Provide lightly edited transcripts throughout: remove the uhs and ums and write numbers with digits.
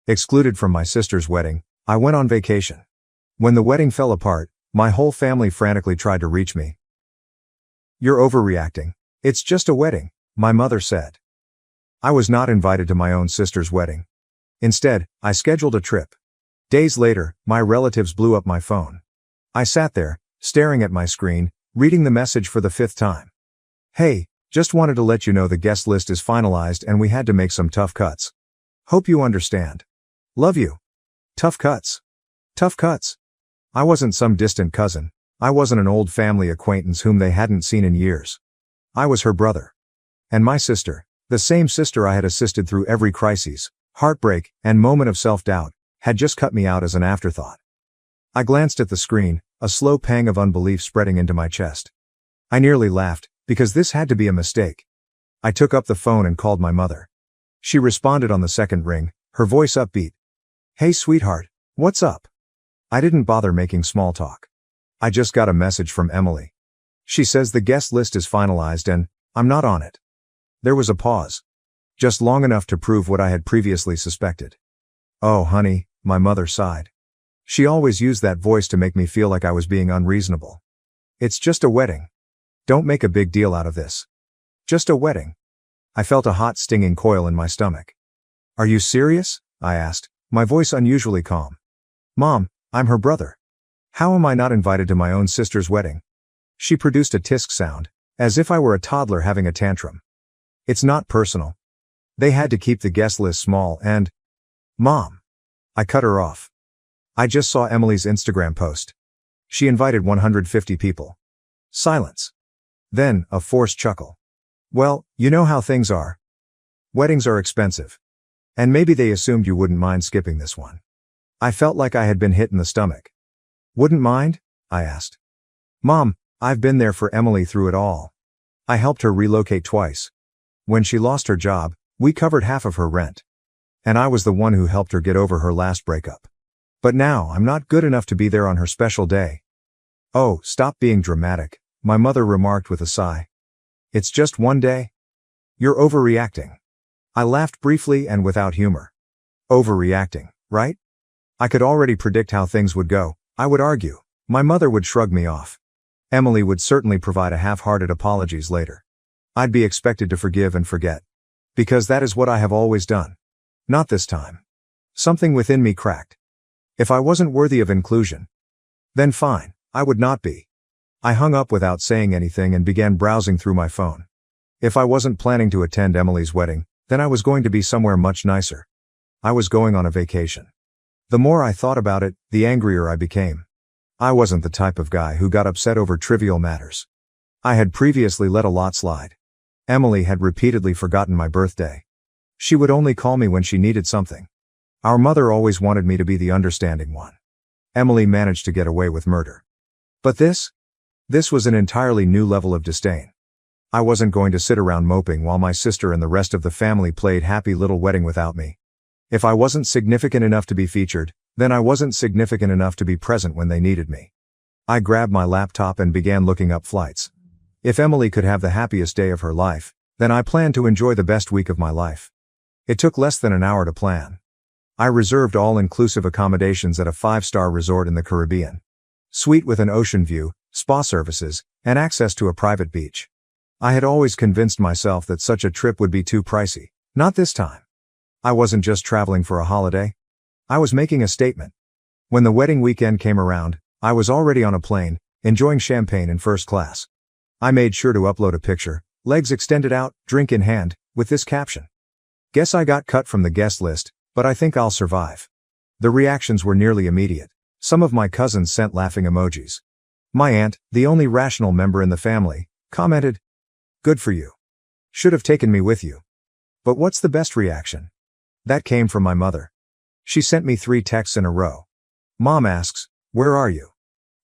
Excluded from my sister's wedding, I went on vacation. When the wedding fell apart, my whole family frantically tried to reach me. "You're overreacting. It's just a wedding," my mother said. I was not invited to my own sister's wedding. Instead, I scheduled a trip. Days later, my relatives blew up my phone. I sat there, staring at my screen, reading the message for the 5th time. "Hey, just wanted to let you know the guest list is finalized and we had to make some tough cuts. Hope you understand. Love you." Tough cuts. Tough cuts. I wasn't some distant cousin. I wasn't an old family acquaintance whom they hadn't seen in years. I was her brother. And my sister, the same sister I had assisted through every crisis, heartbreak, and moment of self-doubt, had just cut me out as an afterthought. I glanced at the screen, a slow pang of unbelief spreading into my chest. I nearly laughed, because this had to be a mistake. I took up the phone and called my mother. She responded on the second ring, her voice upbeat. "Hey sweetheart, what's up?" I didn't bother making small talk. "I just got a message from Emily. She says the guest list is finalized and I'm not on it." There was a pause. Just long enough to prove what I had previously suspected. "Oh honey," my mother sighed. She always used that voice to make me feel like I was being unreasonable. "It's just a wedding. Don't make a big deal out of this. Just a wedding." I felt a hot stinging coil in my stomach. "Are you serious?" I asked, my voice unusually calm. "Mom, I'm her brother. How am I not invited to my own sister's wedding?" She produced a tisk sound, as if I were a toddler having a tantrum. "It's not personal. They had to keep the guest list small and—" "Mom." I cut her off. "I just saw Emily's Instagram post. She invited 150 people." Silence. Then, a forced chuckle. "Well, you know how things are. Weddings are expensive. And maybe they assumed you wouldn't mind skipping this one." I felt like I had been hit in the stomach. "Wouldn't mind?" I asked. "Mom, I've been there for Emily through it all. I helped her relocate twice. When she lost her job, we covered half of her rent. And I was the one who helped her get over her last breakup. But now I'm not good enough to be there on her special day." "Oh, stop being dramatic," my mother remarked with a sigh. "It's just one day. You're overreacting." I laughed briefly and without humor. Overreacting, right? I could already predict how things would go. I would argue. My mother would shrug me off. Emily would certainly provide a half-hearted apologies later. I'd be expected to forgive and forget. Because that is what I have always done. Not this time. Something within me cracked. If I wasn't worthy of inclusion, then fine, I would not be. I hung up without saying anything and began browsing through my phone. If I wasn't planning to attend Emily's wedding, then I was going to be somewhere much nicer. I was going on a vacation. The more I thought about it, the angrier I became. I wasn't the type of guy who got upset over trivial matters. I had previously let a lot slide. Emily had repeatedly forgotten my birthday. She would only call me when she needed something. Our mother always wanted me to be the understanding one. Emily managed to get away with murder. But this was an entirely new level of disdain. I wasn't going to sit around moping while my sister and the rest of the family played happy little wedding without me. If I wasn't significant enough to be featured, then I wasn't significant enough to be present when they needed me. I grabbed my laptop and began looking up flights. If Emily could have the happiest day of her life, then I planned to enjoy the best week of my life. It took less than an hour to plan. I reserved all-inclusive accommodations at a 5-star resort in the Caribbean. Suite with an ocean view, spa services, and access to a private beach. I had always convinced myself that such a trip would be too pricey. Not this time. I wasn't just traveling for a holiday. I was making a statement. When the wedding weekend came around, I was already on a plane, enjoying champagne in first class. I made sure to upload a picture, legs extended out, drink in hand, with this caption. "Guess I got cut from the guest list, but I think I'll survive." The reactions were nearly immediate. Some of my cousins sent laughing emojis. My aunt, the only rational member in the family, commented, "Good for you. Should have taken me with you." But what's the best reaction? That came from my mother. She sent me 3 texts in a row. Mom asks, "Where are you?"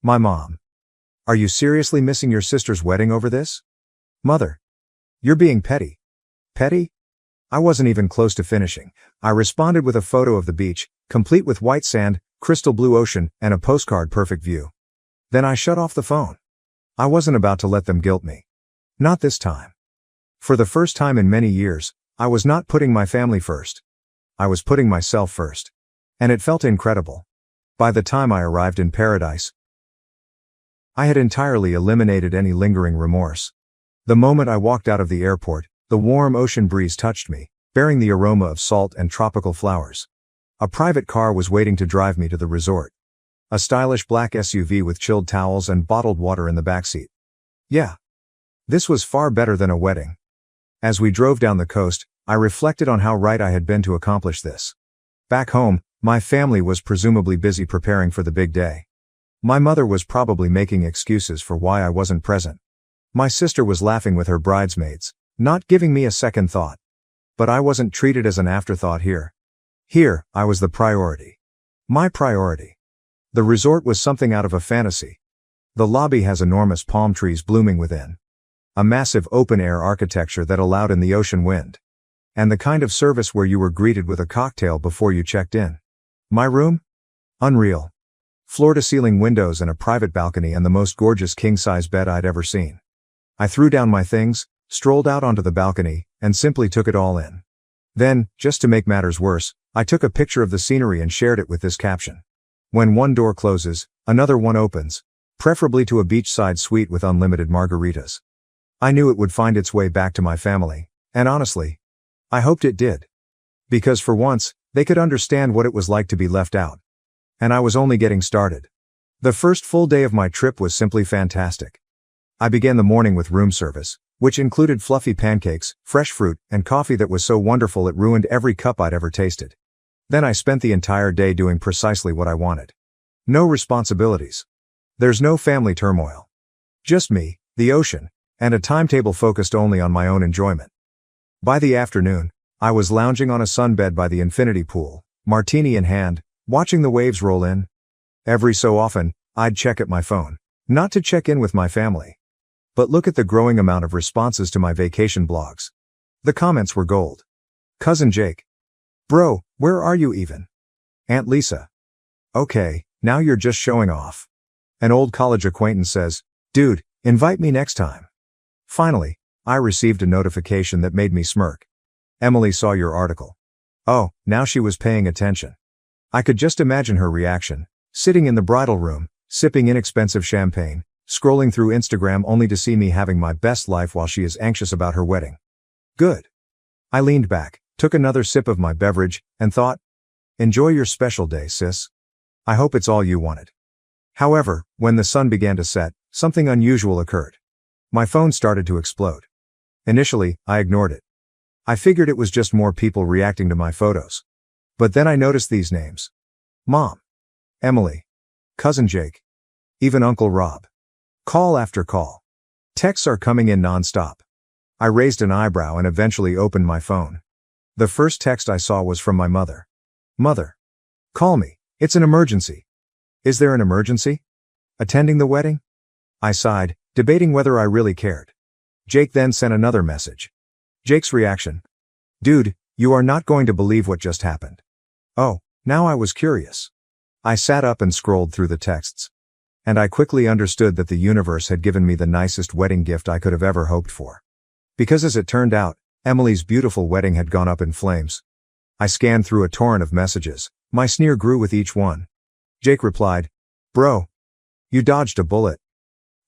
My mom. "Are you seriously missing your sister's wedding over this?" Mother. "You're being petty." Petty? I wasn't even close to finishing. I responded with a photo of the beach, complete with white sand, crystal blue ocean, and a postcard perfect view. Then I shut off the phone. I wasn't about to let them guilt me. Not this time. For the first time in many years, I was not putting my family first. I was putting myself first. And it felt incredible. By the time I arrived in paradise, I had entirely eliminated any lingering remorse. The moment I walked out of the airport, the warm ocean breeze touched me, bearing the aroma of salt and tropical flowers. A private car was waiting to drive me to the resort. A stylish black SUV with chilled towels and bottled water in the backseat. Yeah. This was far better than a wedding. As we drove down the coast, I reflected on how right I had been to accomplish this. Back home, my family was presumably busy preparing for the big day. My mother was probably making excuses for why I wasn't present. My sister was laughing with her bridesmaids, not giving me a second thought. But I wasn't treated as an afterthought here. Here, I was the priority. My priority. The resort was something out of a fantasy. The lobby has enormous palm trees blooming within. A massive open-air architecture that allowed in the ocean wind. And the kind of service where you were greeted with a cocktail before you checked in. My room? Unreal. Floor-to-ceiling windows and a private balcony and the most gorgeous king-size bed I'd ever seen. I threw down my things, strolled out onto the balcony, and simply took it all in. Then, just to make matters worse, I took a picture of the scenery and shared it with this caption. When one door closes, another one opens, preferably to a beachside suite with unlimited margaritas. I knew it would find its way back to my family, and honestly, I hoped it did. Because for once, they could understand what it was like to be left out. And I was only getting started. The first full day of my trip was simply fantastic. I began the morning with room service, which included fluffy pancakes, fresh fruit, and coffee that was so wonderful it ruined every cup I'd ever tasted. Then I spent the entire day doing precisely what I wanted. No responsibilities. There's no family turmoil. Just me, the ocean, and a timetable focused only on my own enjoyment. By the afternoon, I was lounging on a sunbed by the infinity pool, martini in hand, watching the waves roll in. Every so often, I'd check at my phone, not to check in with my family. But look at the growing amount of responses to my vacation blogs. The comments were gold. Cousin Jake. Bro, where are you even? Aunt Lisa. Okay, now you're just showing off. An old college acquaintance says, dude, invite me next time. Finally, I received a notification that made me smirk. Emily saw your article. Oh, now she was paying attention. I could just imagine her reaction, sitting in the bridal room, sipping inexpensive champagne, scrolling through Instagram only to see me having my best life while she is anxious about her wedding. Good. I leaned back, took another sip of my beverage, and thought, enjoy your special day, sis. I hope it's all you wanted. However, when the sun began to set, something unusual occurred. My phone started to explode. Initially, I ignored it. I figured it was just more people reacting to my photos. But then I noticed these names. Mom. Emily. Cousin Jake. Even Uncle Rob. Call after call. Texts are coming in non-stop. I raised an eyebrow and eventually opened my phone. The first text I saw was from my mother. Mother. Call me. It's an emergency. Is there an emergency? Attending the wedding? I sighed, debating whether I really cared. Jake then sent another message. Jake's reaction. Dude, you are not going to believe what just happened. Oh, now I was curious. I sat up and scrolled through the texts. And I quickly understood that the universe had given me the nicest wedding gift I could have ever hoped for. Because as it turned out, Emily's beautiful wedding had gone up in flames. I scanned through a torrent of messages. My sneer grew with each one. Jake replied, Bro. You dodged a bullet.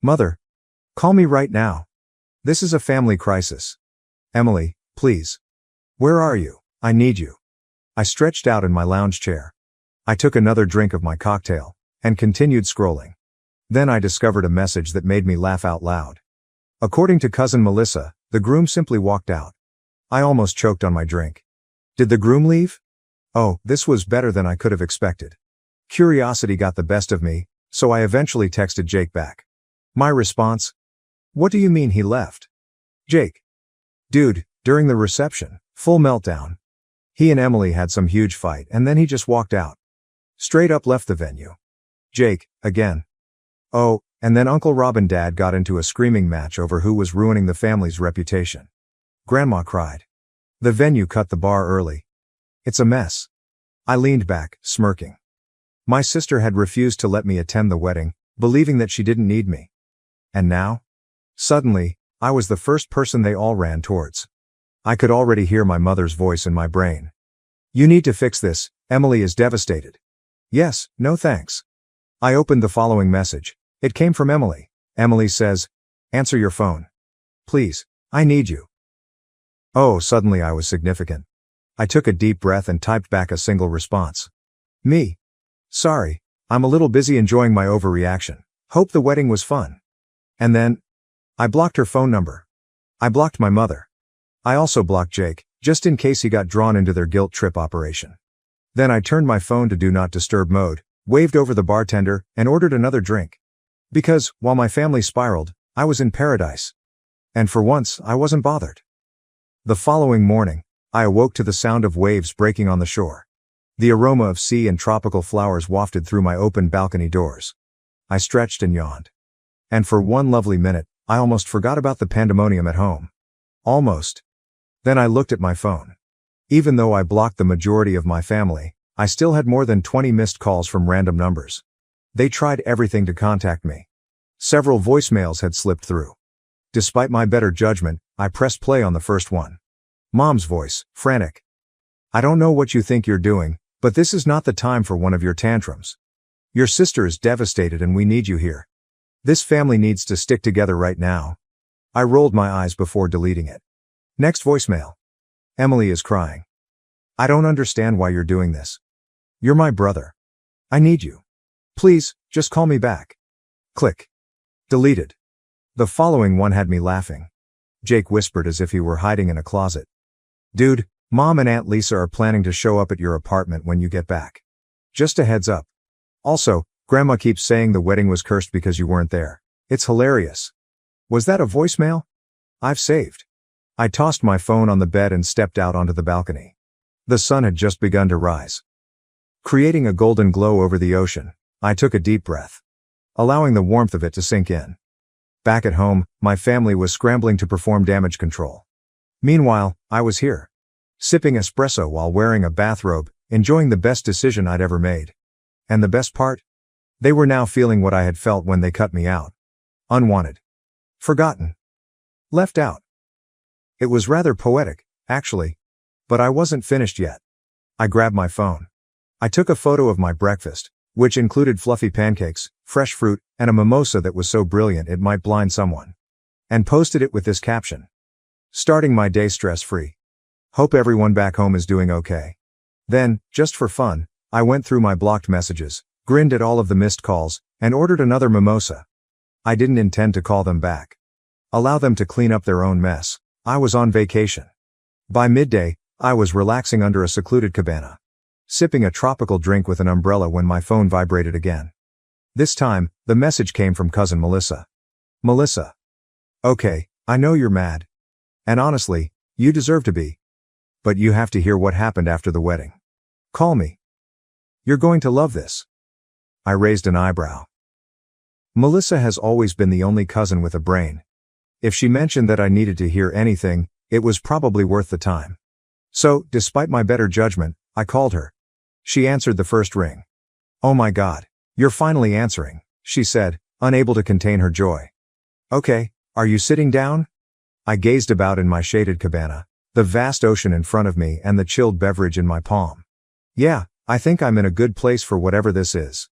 Mother. Call me right now. This is a family crisis. Emily, please. Where are you? I need you. I stretched out in my lounge chair. I took another drink of my cocktail, and continued scrolling. Then I discovered a message that made me laugh out loud. According to cousin Melissa, the groom simply walked out. I almost choked on my drink. Did the groom leave? Oh, this was better than I could have expected. Curiosity got the best of me, so I eventually texted Jake back. My response? What do you mean he left? Jake. Dude, during the reception, full meltdown. He and Emily had some huge fight and then he just walked out. Straight up left the venue. Jake, again. Oh, and then Uncle Rob and Dad got into a screaming match over who was ruining the family's reputation. Grandma cried. The venue cut the bar early. It's a mess. I leaned back, smirking. My sister had refused to let me attend the wedding, believing that she didn't need me. And now? Suddenly, I was the first person they all ran towards. I could already hear my mother's voice in my brain. You need to fix this, Emily is devastated. Yes, no thanks. I opened the following message. It came from Emily. Emily says, answer your phone. Please, I need you. Oh, suddenly I was significant. I took a deep breath and typed back a single response. Me. Sorry, I'm a little busy enjoying my overreaction. Hope the wedding was fun. And then, I blocked her phone number. I blocked my mother. I also blocked Jake, just in case he got drawn into their guilt trip operation. Then I turned my phone to do not disturb mode, waved over the bartender, and ordered another drink. Because, while my family spiraled, I was in paradise. And for once, I wasn't bothered. The following morning, I awoke to the sound of waves breaking on the shore. The aroma of sea and tropical flowers wafted through my open balcony doors. I stretched and yawned. And for one lovely minute, I almost forgot about the pandemonium at home. Almost. Then I looked at my phone. Even though I blocked the majority of my family, I still had more than 20 missed calls from random numbers. They tried everything to contact me. Several voicemails had slipped through. Despite my better judgment, I pressed play on the first one. Mom's voice, frantic. I don't know what you think you're doing, but this is not the time for one of your tantrums. Your sister is devastated and we need you here. This family needs to stick together right now. I rolled my eyes before deleting it. Next voicemail. Emily is crying. I don't understand why you're doing this. You're my brother. I need you. Please, just call me back. Click. Deleted. The following one had me laughing. Jake whispered as if he were hiding in a closet. Dude, Mom and Aunt Lisa are planning to show up at your apartment when you get back. Just a heads up. Also, Grandma keeps saying the wedding was cursed because you weren't there. It's hilarious. Was that a voicemail? I've saved. I tossed my phone on the bed and stepped out onto the balcony. The sun had just begun to rise. Creating a golden glow over the ocean, I took a deep breath, allowing the warmth of it to sink in. Back at home, my family was scrambling to perform damage control. Meanwhile, I was here, sipping espresso while wearing a bathrobe, enjoying the best decision I'd ever made. And the best part? They were now feeling what I had felt when they cut me out. Unwanted. Forgotten. Left out. It was rather poetic, actually. But I wasn't finished yet. I grabbed my phone. I took a photo of my breakfast, which included fluffy pancakes, fresh fruit, and a mimosa that was so brilliant it might blind someone. And posted it with this caption. Starting my day stress-free. Hope everyone back home is doing okay. Then, just for fun, I went through my blocked messages, grinned at all of the missed calls, and ordered another mimosa. I didn't intend to call them back. Allow them to clean up their own mess. I was on vacation. By midday, I was relaxing under a secluded cabana, sipping a tropical drink with an umbrella when my phone vibrated again. This time, the message came from cousin Melissa. Melissa. Okay, I know you're mad. And honestly, you deserve to be. But you have to hear what happened after the wedding. Call me. You're going to love this. I raised an eyebrow. Melissa has always been the only cousin with a brain. If she mentioned that I needed to hear anything, it was probably worth the time. So, despite my better judgment, I called her. She answered the first ring. Oh my God, you're finally answering, she said, unable to contain her joy. Okay, are you sitting down? I gazed about in my shaded cabana, the vast ocean in front of me and the chilled beverage in my palm. Yeah, I think I'm in a good place for whatever this is.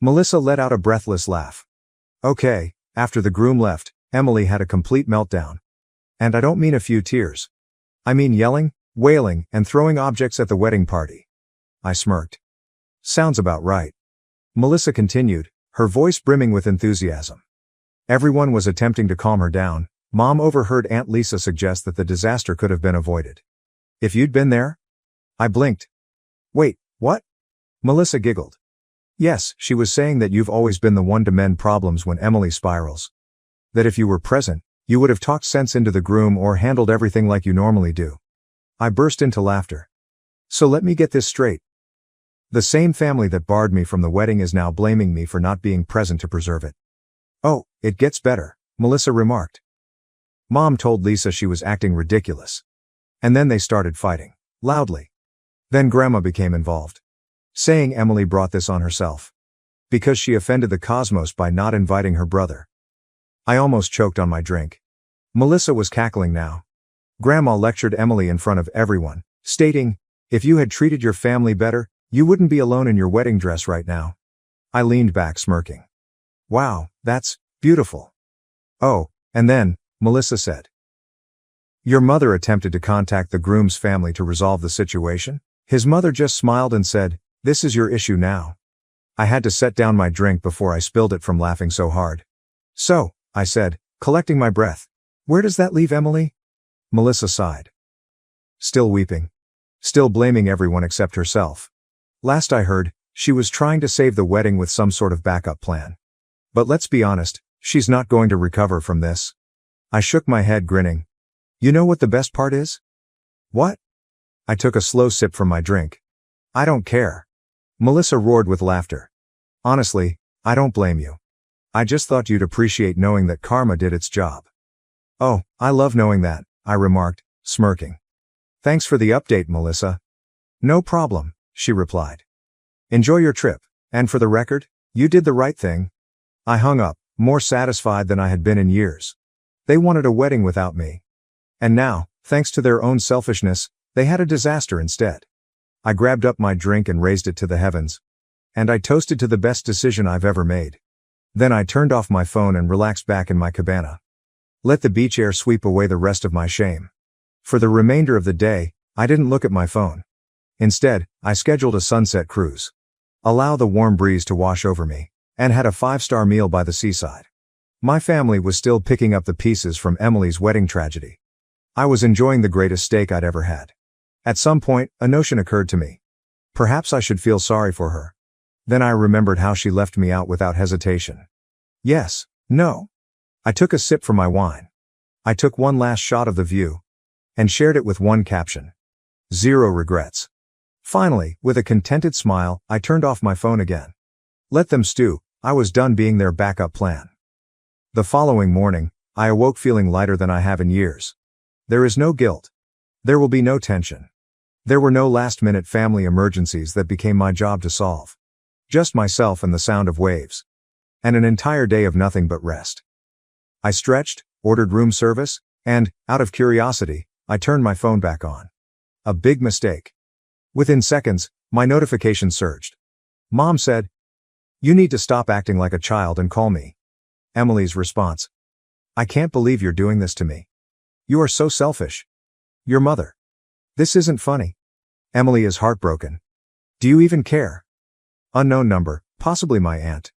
Melissa let out a breathless laugh. Okay, after the groom left, Emily had a complete meltdown. And I don't mean a few tears. I mean yelling, wailing, and throwing objects at the wedding party. I smirked. Sounds about right. Melissa continued, her voice brimming with enthusiasm. Everyone was attempting to calm her down. Mom overheard Aunt Lisa suggest that the disaster could have been avoided. If you'd been there? I blinked. Wait, what? Melissa giggled. Yes, she was saying that you've always been the one to mend problems when Emily spirals. That if you were present, you would have talked sense into the groom or handled everything like you normally do. I burst into laughter. So let me get this straight. The same family that barred me from the wedding is now blaming me for not being present to preserve it. Oh, it gets better, Melissa remarked. Mom told Lisa she was acting ridiculous. And then they started fighting, loudly. Then Grandma became involved, saying Emily brought this on herself, because she offended the cosmos by not inviting her brother. I almost choked on my drink. Melissa was cackling now. Grandma lectured Emily in front of everyone, stating, If you had treated your family better, you wouldn't be alone in your wedding dress right now. I leaned back smirking. Wow, that's beautiful. Oh, and then, Melissa said. Your mother attempted to contact the groom's family to resolve the situation? His mother just smiled and said, this is your issue now. I had to set down my drink before I spilled it from laughing so hard. So, I said, collecting my breath. Where does that leave Emily? Melissa sighed. Still weeping. Still blaming everyone except herself. Last I heard, she was trying to save the wedding with some sort of backup plan. But let's be honest, she's not going to recover from this. I shook my head grinning. You know what the best part is? What? I took a slow sip from my drink. I don't care. Melissa roared with laughter. Honestly, I don't blame you. I just thought you'd appreciate knowing that karma did its job. Oh, I love knowing that, I remarked, smirking. Thanks for the update, Melissa. No problem, she replied. Enjoy your trip, and for the record, you did the right thing. I hung up, more satisfied than I had been in years. They wanted a wedding without me. And now, thanks to their own selfishness, they had a disaster instead. I grabbed up my drink and raised it to the heavens. And I toasted to the best decision I've ever made. Then I turned off my phone and relaxed back in my cabana. Let the beach air sweep away the rest of my shame. For the remainder of the day, I didn't look at my phone. Instead, I scheduled a sunset cruise. Allow the warm breeze to wash over me, and had a 5-star meal by the seaside. My family was still picking up the pieces from Emily's wedding tragedy. I was enjoying the greatest steak I'd ever had. At some point, a notion occurred to me. Perhaps I should feel sorry for her. Then I remembered how she left me out without hesitation. Yes, no. I took a sip from my wine. I took one last shot of the view. And shared it with one caption. 0 regrets. Finally, with a contented smile, I turned off my phone again. Let them stew, I was done being their backup plan. The following morning, I awoke feeling lighter than I have in years. There is no guilt. There will be no tension. There were no last-minute family emergencies that became my job to solve. Just myself and the sound of waves. And an entire day of nothing but rest. I stretched, ordered room service, and, out of curiosity, I turned my phone back on. A big mistake. Within seconds, my notification surged. Mom said, "You need to stop acting like a child and call me." Emily's response. "I can't believe you're doing this to me. You are so selfish. Your mother. This isn't funny." Emily is heartbroken. "Do you even care?" Unknown number, possibly my aunt.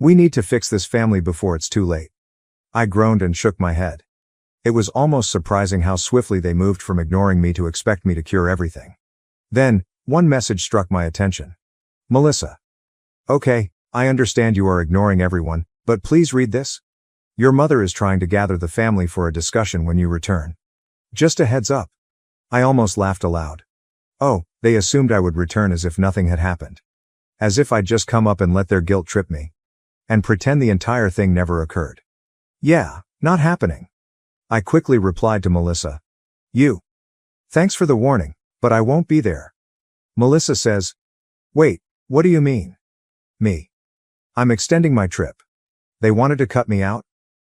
"We need to fix this family before it's too late." I groaned and shook my head. It was almost surprising how swiftly they moved from ignoring me to expect me to cure everything. Then, one message struck my attention. "Melissa. Okay, I understand you are ignoring everyone, but please read this. Your mother is trying to gather the family for a discussion when you return. Just a heads up." I almost laughed aloud. Oh, they assumed I would return as if nothing had happened. As if I'd just come up and let their guilt trip me. And pretend the entire thing never occurred. Yeah, not happening. I quickly replied to Melissa. Thanks for the warning, but I won't be there. Melissa says. Wait, what do you mean? Me. I'm extending my trip. They wanted to cut me out?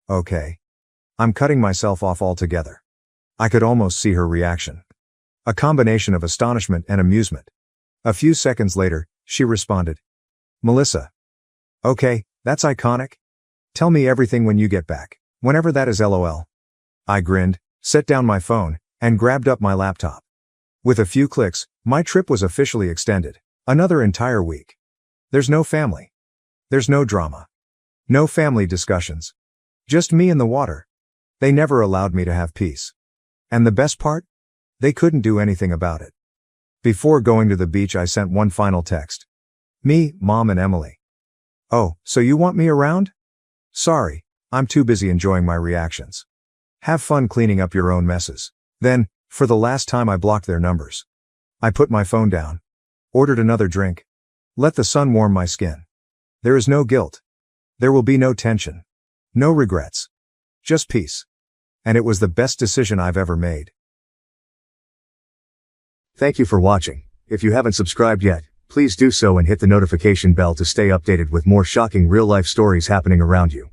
Okay. I'm cutting myself off altogether. I could almost see her reaction. A combination of astonishment and amusement. A few seconds later, she responded. Melissa. Okay, that's iconic. Tell me everything when you get back, whenever that is LOL. I grinned, set down my phone, and grabbed up my laptop. With a few clicks, my trip was officially extended. Another entire week. There's no family. There's no drama. No family discussions. Just me and the water. They never allowed me to have peace. And the best part? They couldn't do anything about it. Before going to the beach, I sent one final text. Me, Mom, and Emily. Oh, so you want me around? Sorry, I'm too busy enjoying my reactions. Have fun cleaning up your own messes. Then, for the last time, I blocked their numbers. I put my phone down. Ordered another drink. Let the sun warm my skin. There is no guilt. There will be no tension. No regrets. Just peace. And it was the best decision I've ever made. Thank you for watching. If you haven't subscribed yet, please do so and hit the notification bell to stay updated with more shocking real-life stories happening around you.